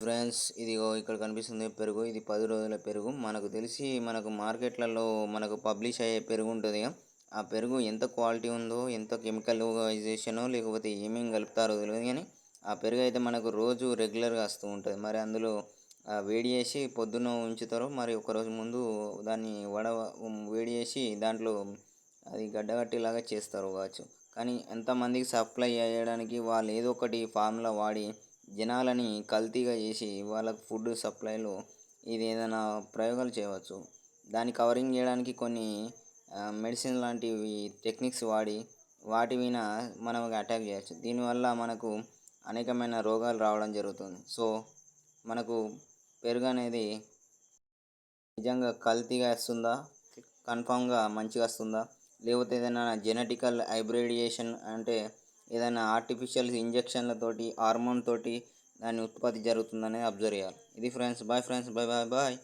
Friends, ఇదిగో ఇక్కడ కనిపిస్తుంది పెరుగు. ఇది 10 రోజుల పెరుగు. మనకు తెలిసి మనకు మార్కెట్లలో మనకు పబ్లిష్ అయ్యే పెరుగు ఉంటుంది. ఆ పెరుగు ఎంత క్వాలిటీ ఉందో, ఎంత కెమికలైజేషనో లేకపోతే ఏమేమి కలుపుతారో తెలియదు కానీ ఆ పెరుగు అయితే మనకు రోజు రెగ్యులర్గా వస్తూ ఉంటుంది. మరి అందులో వేడి చేసి పొద్దున్న ఉంచుతారు. మరి ఒకరోజు ముందు దాన్ని వేడి చేసి దాంట్లో అది గడ్డగట్టేలాగా చేస్తారు కావచ్చు. కానీ ఎంతమందికి సప్లై చేయడానికి వాళ్ళు ఏదో ఒకటి ఫార్ములా వాడి జనాలని కల్తీగా చేసి వాళ్ళకు ఫుడ్ సప్లైలో ఇది ఏదైనా ప్రయోగాలు చేయవచ్చు. దాన్ని కవరింగ్ చేయడానికి కొన్ని మెడిసిన్ లాంటివి టెక్నిక్స్ వాడి వాటి మీద మనం అటాక్ చేయవచ్చు. దీనివల్ల మనకు అనేకమైన రోగాలు రావడం జరుగుతుంది. సో మనకు పెరుగు అనేది నిజంగా కల్తీగా వస్తుందా, కన్ఫామ్గా మంచిగా వస్తుందా, లేకపోతే ఏదైనా జెనెటికల్ హైబ్రిడేషన్ అంటే ఏదైనా ఆర్టిఫిషియల్ ఇంజెక్షన్లతోటి హార్మోన్ తోటి దాని ఉత్పత్తి జరుగుతుందనేది అబ్జర్వ్ చేయాలి. ఇది friends, bye friends, bye bye bye.